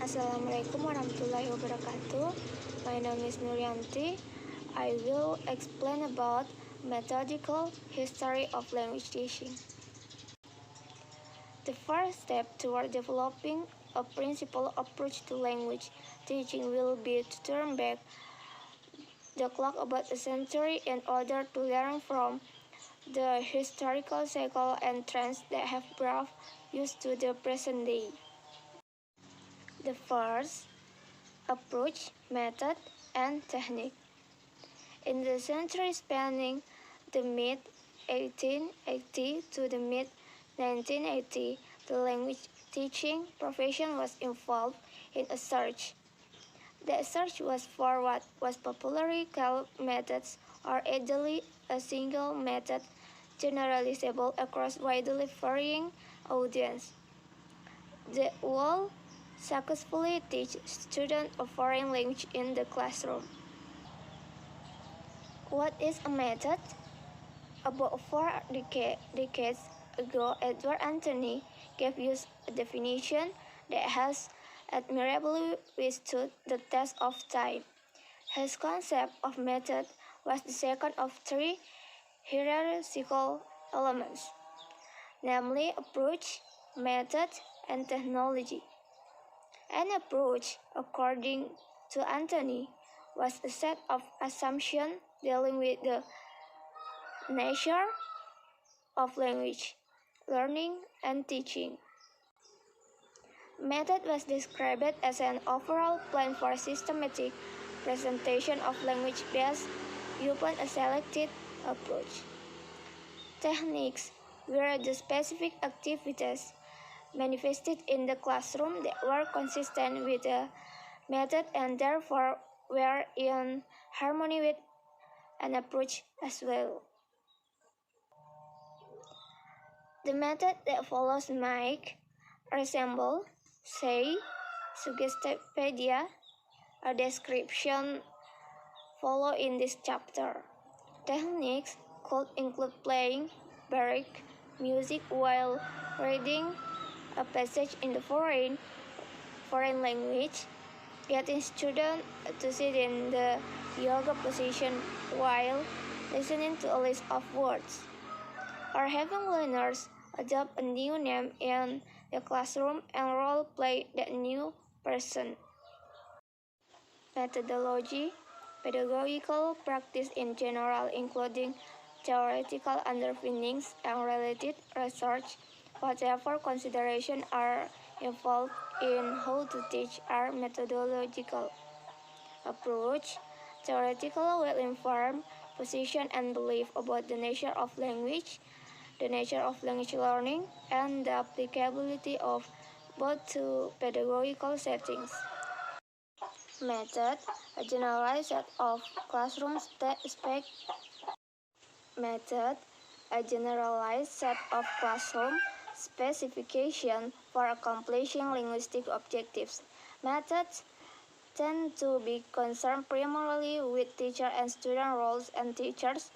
Assalamualaikum warahmatullahi wabarakatuh. My name is Nur Yanti. I will explain about methodical history of language teaching. The first step toward developing a principled approach to language teaching will be to turn back the clock about a century in order to learn from the historical cycle and trends that have brought us to the present day. The first, approach, method, and technique. In the century spanning the mid-1880 to the mid-1980, the language teaching profession was involved in a search. That search was for what was popularly called methods, or ideally a single method generalizable across widely varying audience. The goal successfully teach students a foreign language in the classroom. What is a method? About 4 decades ago, Edward Anthony gave us a definition that has admirably withstood the test of time. His concept of method was the second of 3 hierarchical elements, namely approach, method, and technology. An approach, according to Anthony, was a set of assumptions dealing with the nature of language, learning, and teaching. Method was described as an overall plan for systematic presentation of language based upon a selected approach. Techniques were the specific activities manifested in the classroom that were consistent with the method and therefore were in harmony with an approach as well. The method that follows might resemble, say, Suggestipedia, a description follow in this chapter. Techniques could include playing baroque music while reading a passage in the foreign language, getting students to sit in the yoga position while listening to a list of words, or having learners adopt a new name in the classroom and role play that new person. Methodology, pedagogical practice in general, including theoretical underpinnings and related research. Whatever considerations are involved in how to teach are methodological. Approach, theoretical well-informed position and belief about the nature of language learning, and the applicability of both to pedagogical settings. Method, a generalized set of classroom specification for accomplishing linguistic objectives. Methods tend to be concerned primarily with teacher and student roles and teachers,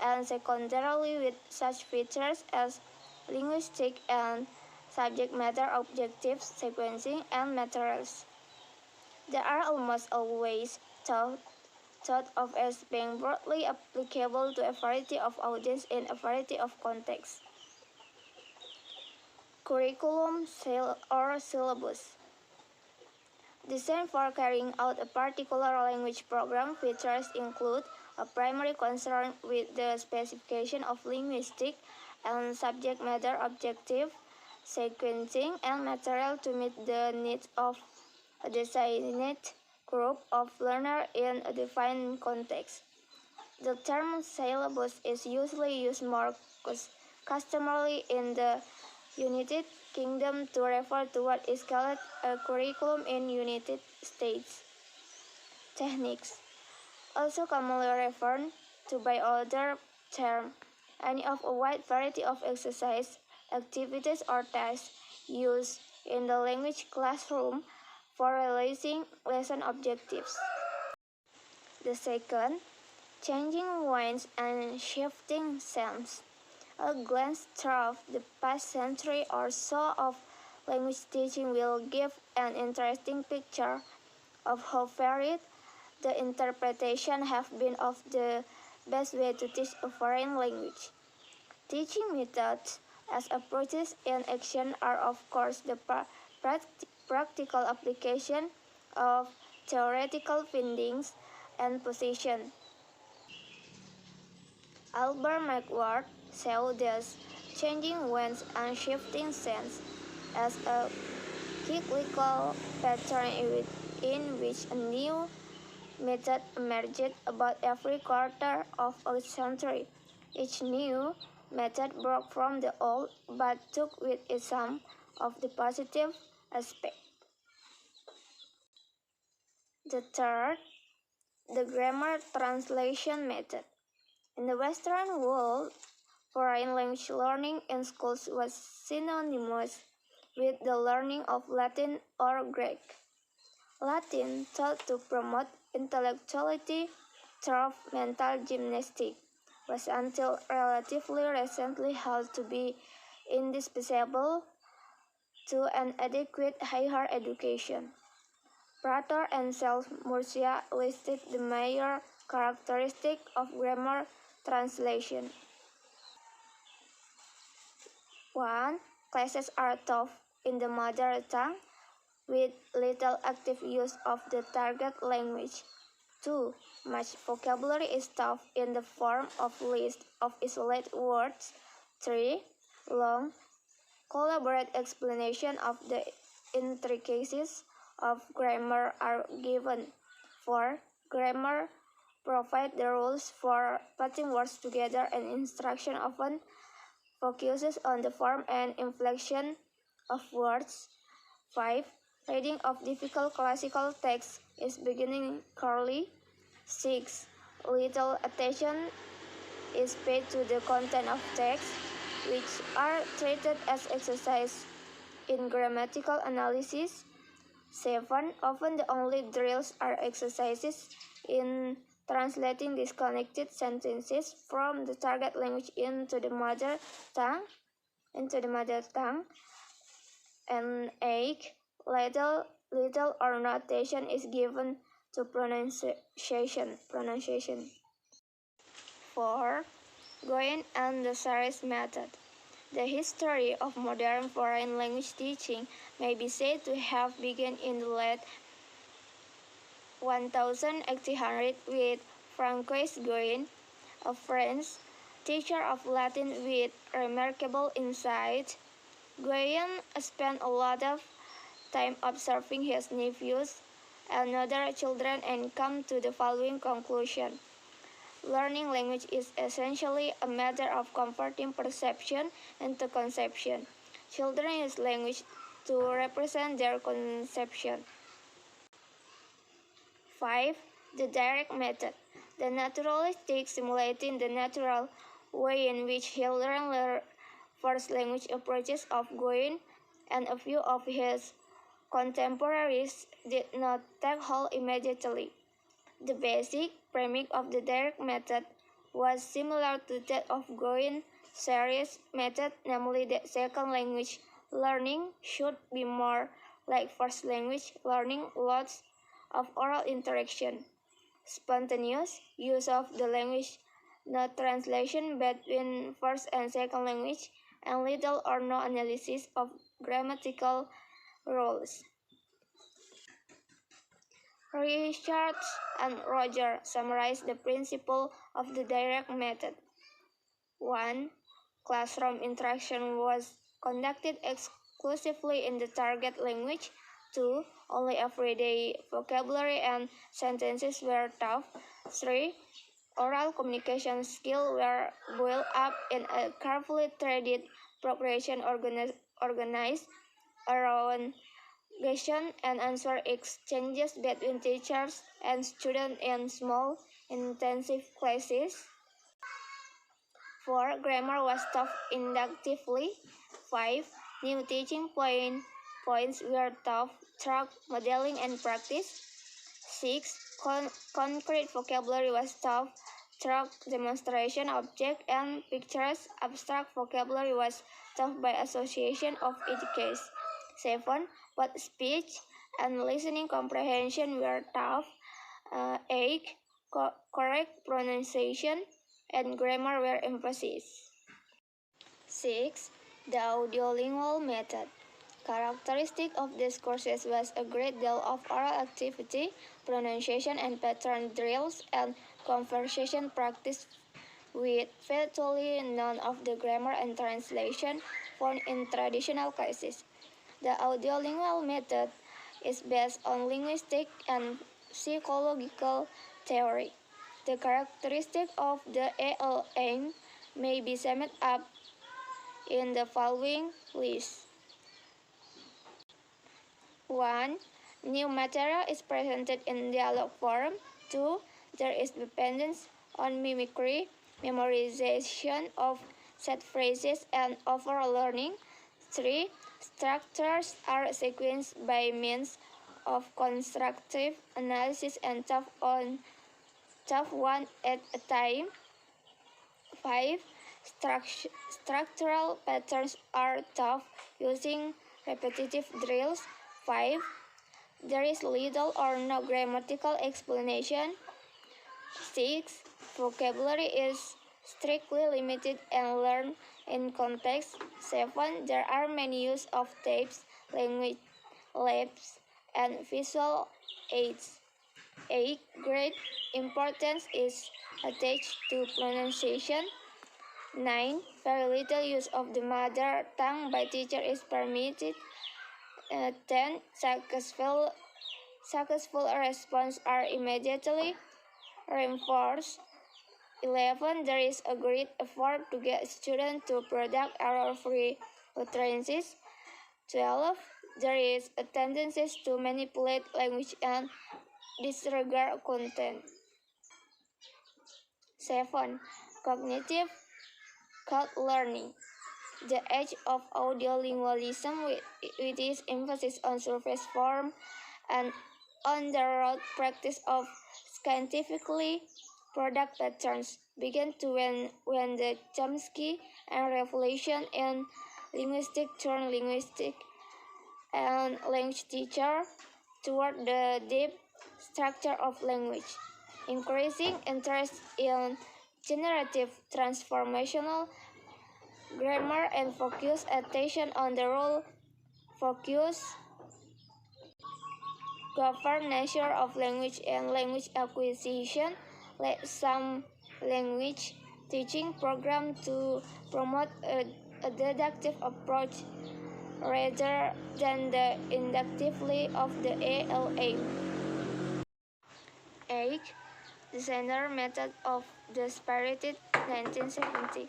and secondarily with such features as linguistic and subject matter objectives, sequencing, and materials. They are almost always thought of as being broadly applicable to a variety of audiences in a variety of contexts. Curriculum or syllabus. Designed for carrying out a particular language program, features include a primary concern with the specification of linguistic and subject matter objective, sequencing, and material to meet the needs of a designated group of learners in a defined context. The term syllabus is usually used more customarily in the United Kingdom to refer to what is called a curriculum in United States. Techniques, also commonly referred to by other terms, any of a wide variety of exercise, activities, or tasks used in the language classroom for realizing lesson objectives. The second, changing winds and shifting sands. A glance through the past century or so of language teaching will give an interesting picture of how varied the interpretation have been of the best way to teach a foreign language. Teaching methods as approaches in action are of course the practical application of theoretical findings and position. Albert McWhorter saw this changing winds and shifting sands as a cyclical pattern in which a new method emerged about every quarter of a century. Each new method broke from the old but took with it some of the positive aspects. The third, the grammar translation method. In the Western world, foreign language learning in schools was synonymous with the learning of Latin or Greek. Latin, thought to promote intellectuality through mental gymnastics, was until relatively recently held to be indispensable to an adequate higher education. Prater and Self-Murcia listed the major characteristics of grammar translation. 1. Classes are taught in the mother tongue with little active use of the target language. 2. Much vocabulary is taught in the form of lists of isolated words. 3. Long, collaborated explanation of the intricacies of grammar are given. 4. Grammar provides the rules for putting words together, and instruction often focuses on the form and inflection of words. 5. Reading of difficult classical texts is beginning early. 6. Little attention is paid to the content of texts, which are treated as exercise in grammatical analysis. 7. Often the only drills are exercises in translating disconnected sentences from the target language into the mother tongue. And 8. Little or no attention is given to pronunciation. 4. Goyen and the series method. The history of modern foreign language teaching may be said to have begun in the late 1800s with Francois Goyen, a French teacher of Latin with remarkable insight. Goyen spent a lot of time observing his nephews and other children and come to the following conclusion. Learning language is essentially a matter of converting perception into conception. Children use language to represent their conception. 5. The direct method. The naturalistic simulating the natural way in which children learn first language approaches of Goyen and a few of his contemporaries did not take hold immediately. The basic premise of the direct method was similar to that of Goyen's series method, namely that second language learning should be more like first language learning, lots of oral interaction, spontaneous use of the language, no translation between first and second language, and little or no analysis of grammatical rules. Richard and Roger summarize the principle of the direct method. 1. Classroom interaction was conducted exclusively in the target language. 2. Only everyday vocabulary and sentences were taught. 3. Oral communication skills were built up in a carefully threaded progression organized around question and answer exchanges between teachers and students in small, intensive classes. 4. Grammar was taught inductively. 5. New teaching points were taught through modeling and practice. 6. Concrete vocabulary was taught through demonstration, object, and pictures. Abstract vocabulary was taught by association of each case. 7. But speech and listening comprehension were tough. 8. Correct pronunciation and grammar were emphasized. 6. The audiolingual method. Characteristic of these courses was a great deal of oral activity, pronunciation and pattern drills, and conversation practice with virtually none of the grammar and translation found in traditional cases. The audiolingual method is based on linguistic and psychological theory. The characteristic of the ALM may be summed up in the following list. 1. New material is presented in dialogue form. 2. There is dependence on mimicry, memorization of set phrases, and overall learning. 3. Structures are sequenced by means of constructive analysis and tough one at a time. 5. Structural patterns are taught using repetitive drills. 5. There is little or no grammatical explanation. 6. Vocabulary is strictly limited and learned in context. 7. There are many use of tapes, language labs, and visual aids. 8. Great importance is attached to pronunciation. 9. Very little use of the mother tongue by teacher is permitted. 10. Successful response are immediately reinforced. 11. There is a great effort to get students to product error-free utterances. 12. There is a tendency to manipulate language and disregard content. 7. Cognitive learning. The age of audiolingualism with its emphasis on surface form and on-the-road practice of scientifically product patterns began to when the Chomsky and revolution in linguistics turned linguistic and language teacher toward the deep structure of language. Increasing interest in generative transformational grammar and focused attention on the role focus govern nature of language and language acquisition led some language teaching program to promote a deductive approach rather than the inductively of the ALA. 8. The Sender method of the spirited 1970.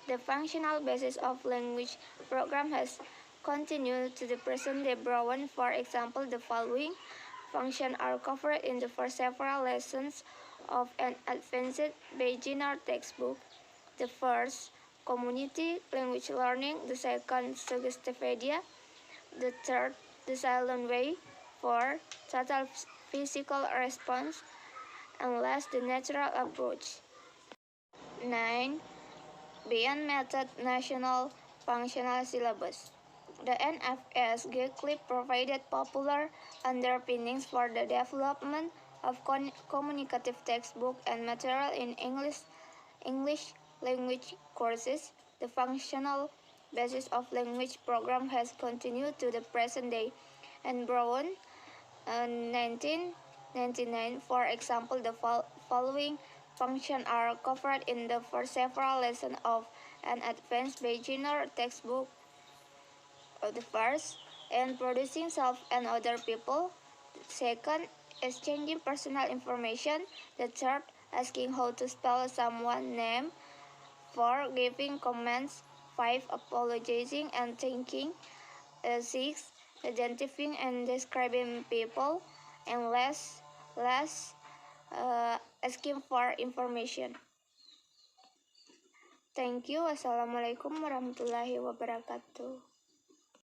The functional basis of language program has continued to the present day. Brown, for example, the following functions are covered in the first several lessons of an advanced beginner textbook. The first, community language learning. The second, Suggestipedia. The third, the silent way. 4, total physical response. And last, the natural approach. 9. Beyond Method National Functional Syllabus. The NFS provided popular underpinnings for the development of communicative textbook and material in English language courses. The functional basis of language program has continued to the present day. And Brown, 1999, for example, the following functions are covered in the first several lessons of an advanced beginner textbook. The first, in producing self and other people. The second, exchanging personal information. The third, asking how to spell someone's name. 4, giving comments. 5, apologizing and thanking. 6, identifying and describing people. And last, asking for information. Thank you. Wassalamualaikum warahmatullahi wabarakatuh.